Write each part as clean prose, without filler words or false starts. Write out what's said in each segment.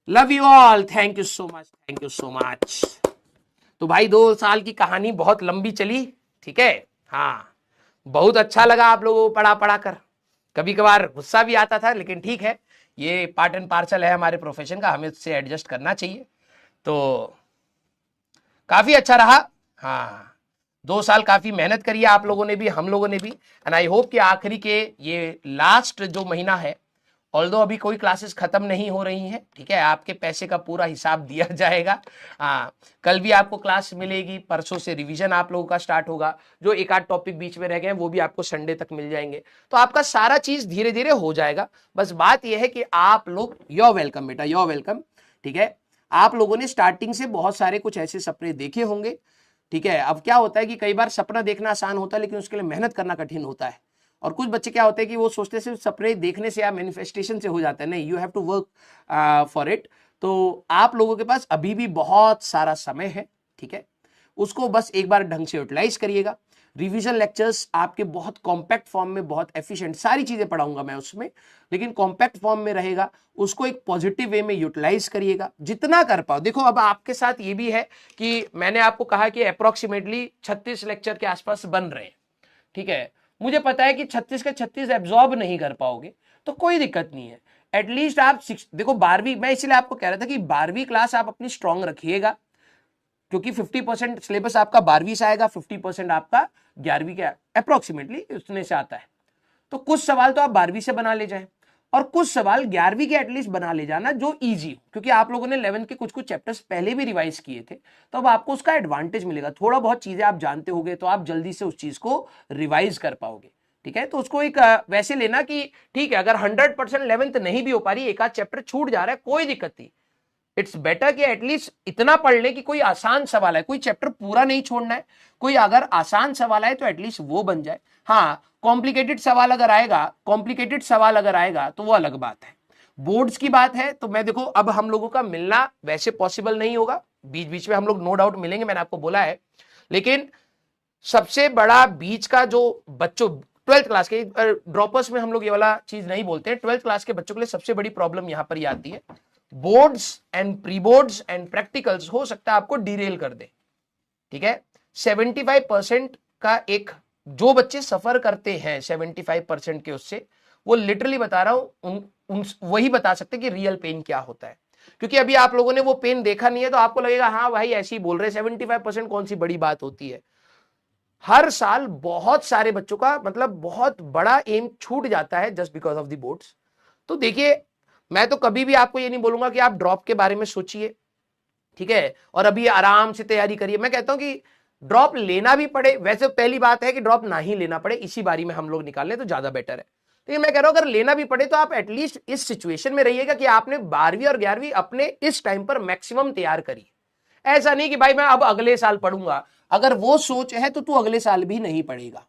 Love you all, thank you so much, thank you so much. तो भाई 2 साल की कहानी बहुत लंबी चली, ठीक है। हाँ, बहुत अच्छा लगा आप लोगों को पढ़ा पढ़ा कर। कभी कभार गुस्सा भी आता था, लेकिन ठीक है, ये पार्ट एंड पार्सल है हमारे प्रोफेशन का, हमें उससे एडजस्ट करना चाहिए। तो काफी अच्छा रहा। हाँ, 2 साल काफी मेहनत करी है आप लोगों ने भी, हम लोगों ने भी। एंड आई होप कि आखिरी के ये लास्ट जो महीना है, ऑल्दो अभी कोई क्लासेस खत्म नहीं हो रही हैं, ठीक है, आपके पैसे का पूरा हिसाब दिया जाएगा। हाँ, कल भी आपको क्लास मिलेगी, परसों से रिवीजन आप लोगों का स्टार्ट होगा। जो एक आध टॉपिक बीच में रह गए वो भी आपको संडे तक मिल जाएंगे। तो आपका सारा चीज धीरे धीरे हो जाएगा। बस बात यह है कि आप लोग, योर वेलकम बेटा, योर वेलकम, ठीक है। आप लोगों ने स्टार्टिंग से बहुत सारे कुछ ऐसे सपने देखे होंगे, ठीक है। अब क्या होता है कि कई बार सपना देखना आसान होता है, लेकिन उसके लिए मेहनत करना कठिन होता है। और कुछ बच्चे क्या होते हैं कि वो सोचते सिर्फ सपने देखने से या मैनिफेस्टेशन से हो जाता है, नहीं, you have to work for it. तो आप लोगों के पास अभी भी बहुत सारा समय है, ठीक है। उसको बस एक बार ढंग से यूटिलाइज करिएगा। रिवीजन लेक्चर्स आपके बहुत कॉम्पैक्ट फॉर्म में, बहुत एफिशिएंट, सारी चीजें पढ़ाऊंगा मैं उसमें, लेकिन कॉम्पैक्ट फॉर्म में रहेगा। उसको एक पॉजिटिव वे में यूटिलाइज करिएगा जितना कर पाओ। देखो, अब आपके साथ ये भी है कि मैंने आपको कहा कि अप्रोक्सीमेटली 36 लेक्चर के आसपास बन रहे हैं, ठीक है। मुझे पता है कि 36 के 36 एब्जॉर्ब नहीं कर पाओगे, तो कोई दिक्कत नहीं है। एटलीस्ट आप देखो, 12वीं, मैं इसलिए आपको कह रहा था कि 12वीं क्लास आप अपनी स्ट्रांग रखिएगा, क्योंकि 50% सिलेबस आपका 12वीं से आएगा, 50% आपका 11वीं के अप्रोक्सीमेटली उसमें से आता है। तो कुछ सवाल तो आप 12वीं से बना ले जाए, और कुछ सवाल 11वीं के एटलीस्ट बना ले जाना जो इजी हो, क्योंकि आप लोगों ने 11 के कुछ कुछ चैप्टर्स पहले भी रिवाइज किए थे, तो अब आपको उसका एडवांटेज मिलेगा। थोड़ा बहुत चीजें आप जानते होगे तो आप जल्दी से उस चीज को रिवाइज कर पाओगे, ठीक है। तो उसको एक वैसे लेना कि ठीक है, अगर 100% 11th नहीं भी हो पा रही, एक आध चैप्टर छूट जा रहा है, कोई दिक्कत नहीं। इट्स बेटर कि एटलीस्ट इतना पढ़ ले कि कोई आसान सवाल है, कोई चैप्टर पूरा नहीं छोड़ना है, कोई अगर आसान सवाल है तो एटलीस्ट वो बन जाए। हाँ, कॉम्प्लिकेटेड सवाल अगर आएगा तो वो अलग बात है। बोर्ड्स की बात है तो मैं, देखो, अब हम लोगों का मिलना वैसे पॉसिबल नहीं होगा, बीच बीच में हम लोग नो डाउट मिलेंगे, मैंने आपको बोला है। लेकिन सबसे बड़ा बीच का जो बच्चों, 12th क्लास के ड्रॉपर्स में हम लोग ये वाला चीज नहीं बोलते हैं, 12th क्लास के बच्चों के लिए सबसे बड़ी प्रॉब्लम यहां पर ये आती है, boards and pre boards and practicals हो सकता है आपको डिरेल कर दे, ठीक है। 75% का एक, जो बच्चे सफर करते हैं 75% के उससे, वो लिटरली बता रहा हूं, वही बता सकते कि रियल पेन क्या होता है। क्योंकि अभी आप लोगों ने वो पेन देखा नहीं है, तो आपको लगेगा हाँ भाई ऐसे ही बोल रहे, 75% कौन सी बड़ी बात होती है। हर साल बहुत सारे बच्चों का, मतलब बहुत बड़ा एम छूट जाता है just because of the boards. तो देखिए, मैं तो कभी भी आपको ये नहीं बोलूंगा कि आप ड्रॉप के बारे में सोचिए, ठीक है, और अभी आराम से तैयारी करिए। मैं कहता हूं कि ड्रॉप लेना भी पड़े, वैसे पहली बात है कि ड्रॉप ना ही लेना पड़े, इसी बारी में हम लोग निकाल लें तो ज्यादा बेटर है। लेकिन मैं कह रहा हूं अगर लेना भी पड़े तो आप एटलीस्ट इस सिचुएशन में रहिएगा कि आपने 12वीं और 11वीं अपने इस टाइम पर मैक्सिमम तैयार करी। ऐसा नहीं कि भाई मैं अब अगले साल पढ़ूंगा, अगर वो सोच है तो तू अगले साल भी नहीं पढ़ेगा।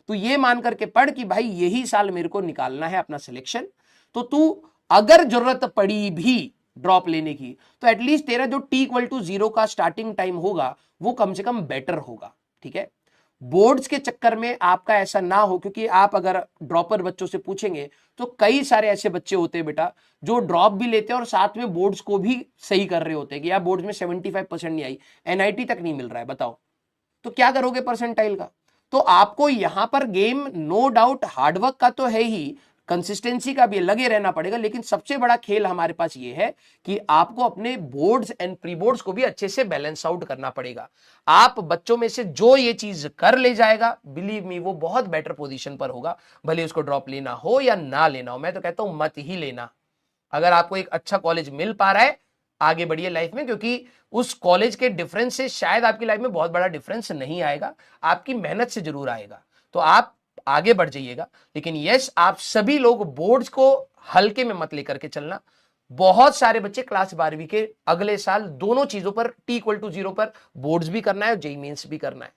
तू ये मान करके पढ़ कि भाई यही साल मेरे को निकालना है अपना सिलेक्शन। तो तू अगर जरूरत पड़ी भी ड्रॉप लेने की, तो एटलीस्ट तेरा जो T=0 का स्टार्टिंग टाइम होगा वो कम से कम बेटर होगा, ठीक है। बोर्ड्स के चक्कर में आपका ऐसा ना हो, क्योंकि आप अगर ड्रॉपर बच्चों से पूछेंगे तो कई सारे ऐसे बच्चे होते हैं बेटा जो ड्रॉप भी लेते हैं और साथ में बोर्ड्स को भी सही कर रहे होते हैं कि यार बोर्ड्स में 75% नहीं आई, NIT तक नहीं मिल रहा है, बताओ तो क्या करोगे परसेंटाइल का। तो आपको यहां पर गेम नो डाउट हार्डवर्क का तो है ही, कंसिस्टेंसी का भी लगे रहना पड़ेगा, लेकिन सबसे बड़ा खेल हमारे पास ये है कि आपको अपने बोर्ड्स एंड प्री बोर्ड्स को भी अच्छे से बैलेंस आउट करना पड़ेगा। आप बच्चों में से जो ये चीज कर ले जाएगा, बिलीव मी, वो बहुत बेटर पोजीशन पर होगा, भले उसको ड्रॉप लेना हो या ना लेना हो। मैं तो कहता हूं मत ही लेना। अगर आपको एक अच्छा कॉलेज मिल पा रहा है, आगे बढ़िए लाइफ में, क्योंकि उस कॉलेज के डिफरेंस से शायद आपकी लाइफ में बहुत बड़ा डिफरेंस नहीं आएगा, आपकी मेहनत से जरूर आएगा। तो आप आगे बढ़ जाइएगा। लेकिन यस, आप सभी लोग बोर्ड्स को हल्के में मत लेकर के चलना। बहुत सारे बच्चे क्लास 12वीं के अगले साल दोनों चीजों पर T=0 पर बोर्ड्स भी करना है और जेईई मेंस भी करना है,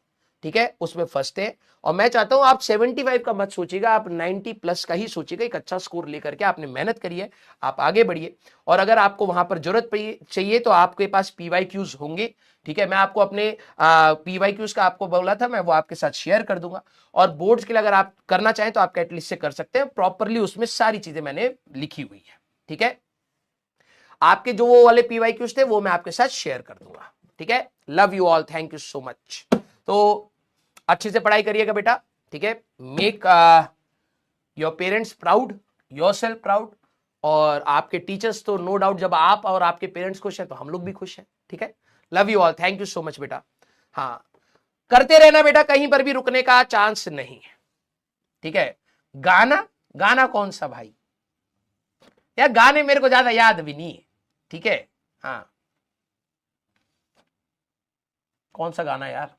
ठीक है, उसमें फर्स्ट है। और मैं चाहता हूं आप 75 का मत सोचिएगा, आप 90 प्लस का ही सोचिएगा। एक अच्छा स्कोर लेकर के आपने मेहनत करी है, आप आगे बढ़िए। और अगर आपको वहां पर जरूरत चाहिए तो आपके पास PYQs होंगे, ठीक है। मैं आपको अपने PYQs का आपको बोला था, मैं वो आपके साथ शेयर कर दूंगा। और बोर्ड्स के लिए अगर आप करना चाहें तो आप कैटलिस्ट से कर सकते हैं प्रॉपरली, उसमें सारी चीजें मैंने लिखी हुई है, ठीक है। आपके जो वो वाले PYQs थे वो मैं आपके साथ शेयर कर दूंगा। ठीक है, love you all, thank you so much. तो अच्छे से पढ़ाई करिएगा बेटा, ठीक है। Make your parents proud, your self proud, और आपके टीचर्स तो नो डाउट जब आप और आपके पेरेंट्स खुश हैं तो हम लोग भी खुश हैं। ठीक है, love you all, thank you so much बेटा। हाँ, करते रहना बेटा, कहीं पर भी रुकने का चांस नहीं है। ठीक है, गाना, गाना कौन सा भाई यार, गाने मेरे को ज्यादा याद भी नहीं है। ठीक है, हाँ, कौन सा गाना यार,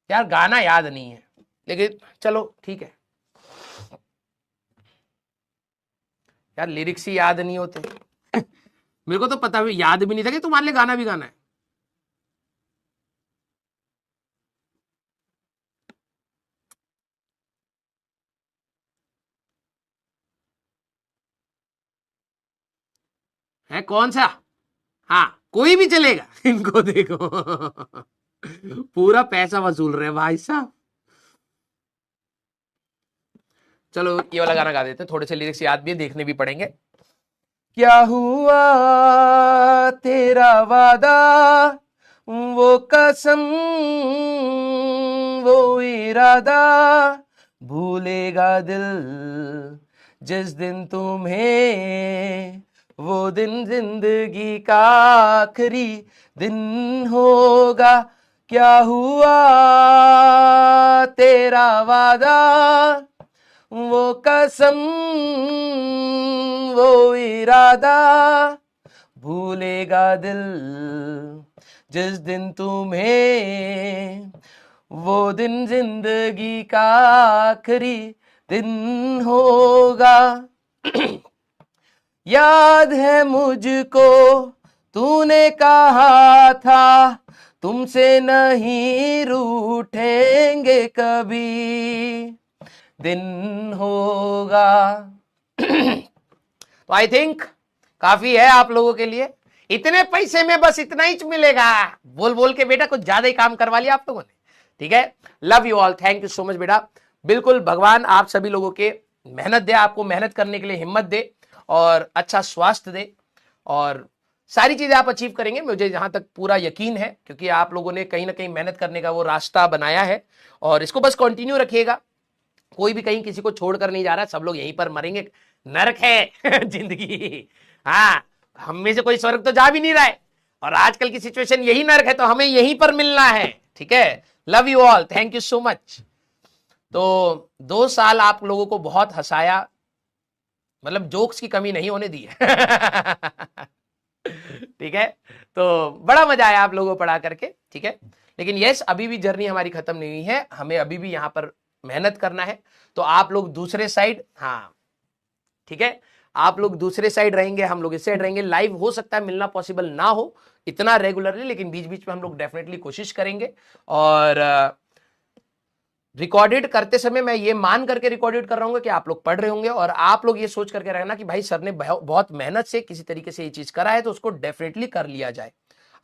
यार गाना याद नहीं है, लेकिन चलो ठीक है यार, लिरिक्स ही याद नहीं होते। मेरे को तो पता भी याद भी नहीं था कि तुम्हारे लिए गाना भी गाना है कौन सा। हाँ, कोई भी चलेगा। इनको देखो, पूरा पैसा वसूल रहे भाई साहब। चलो ये वाला गाना गा देते हैं, थोड़े से लिरिक्स याद भी है, देखने भी पड़ेंगे। क्या हुआ तेरा वादा, वो कसम, वो इरादा, भूलेगा दिल जिस दिन तुम्हें, वो दिन जिंदगी का आखिरी दिन होगा। क्या हुआ तेरा वादा, वो कसम, वो इरादा, भूलेगा दिल जिस दिन तुम्हें, वो दिन जिंदगी का आखिरी दिन होगा। याद है मुझको तूने कहा था, तुमसे नहीं रूठेंगे कभी, दिन होगा। तो आई थिंक काफी है आप लोगों के लिए, इतने पैसे में बस इतना ही मिलेगा, बोल बोल के बेटा कुछ ज्यादा ही काम करवा लिया आप लोगों ने। ठीक है, love you all, thank you so much बेटा। बिल्कुल भगवान आप सभी लोगों के मेहनत दे, आपको मेहनत करने के लिए हिम्मत दे, और अच्छा स्वास्थ्य दे, और सारी चीजें आप अचीव करेंगे, मुझे जहां तक पूरा यकीन है, क्योंकि आप लोगों ने कहीं ना कहीं मेहनत करने का वो रास्ता बनाया है, और इसको बस कंटिन्यू रखिएगा। कोई भी कहीं किसी को छोड़कर नहीं जा रहा, सब लोग यहीं पर मरेंगे, नरक है जिंदगी। हाँ, हम में से कोई स्वर्ग तो जा भी नहीं रहा है, और आजकल की सिचुएशन यही नरक है, तो हमें यहीं पर मिलना है। ठीक है, love you all, thank you so much. तो 2 साल आप लोगों को बहुत हंसाया, मतलब जोक्स की कमी नहीं होने दी है। ठीक है, तो बड़ा मजा आया आप लोगों को पढ़ा करके। ठीक है, लेकिन यस, अभी भी जर्नी हमारी खत्म नहीं हुई है, हमें अभी भी यहां पर मेहनत करना है। तो आप लोग दूसरे साइड, हाँ ठीक है, आप लोग दूसरे साइड रहेंगे, हम लोग इस साइड रहेंगे। लाइव हो सकता है मिलना पॉसिबल ना हो इतना रेगुलरली, लेकिन बीच बीच में हम लोग डेफिनेटली कोशिश करेंगे। और रिकॉर्डेड करते समय मैं ये मान करके रिकॉर्डेड कर रहा हूँ कि आप लोग पढ़ रहे होंगे, और आप लोग ये सोच करके रहना कि भाई सर ने बहुत मेहनत से किसी तरीके से ये चीज करा है, तो उसको डेफिनेटली कर लिया जाए।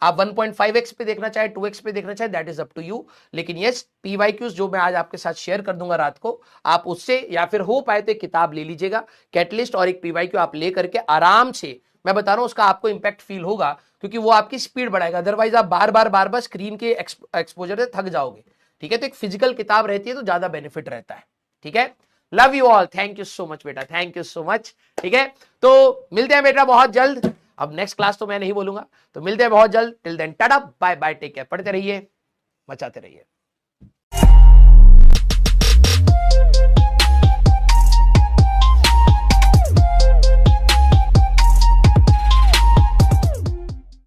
आप 1.5x पे देखना चाहे, 2x पे देखना चाहे, that is up to you. लेकिन यस, PYQs जो मैं आज आपके साथ शेयर कर दूंगा रात को, आप उससे, या फिर हो पाए तो एक किताब ले लीजिएगा, कैटलिस्ट, और एक PYQ आप ले करके आराम से, मैं बता रहा हूं उसका आपको इंपैक्ट फील होगा, क्योंकि वो आपकी स्पीड बढ़ाएगा। अदरवाइज आप बार बार स्क्रीन के एक्सपोजर से थक जाओगे। ठीक है, तो एक फिजिकल किताब रहती है तो ज्यादा बेनिफिट रहता है। ठीक है, love you all, thank you so much बेटा, थैंक यू सो मच। ठीक है, तो मिलते हैं बेटा बहुत जल्द। अब नेक्स्ट क्लास तो मैं नहीं बोलूंगा, तो मिलते हैं बहुत जल्द। Till then tata, bye bye, take care, पढ़ते रहिए, मचाते रहिए।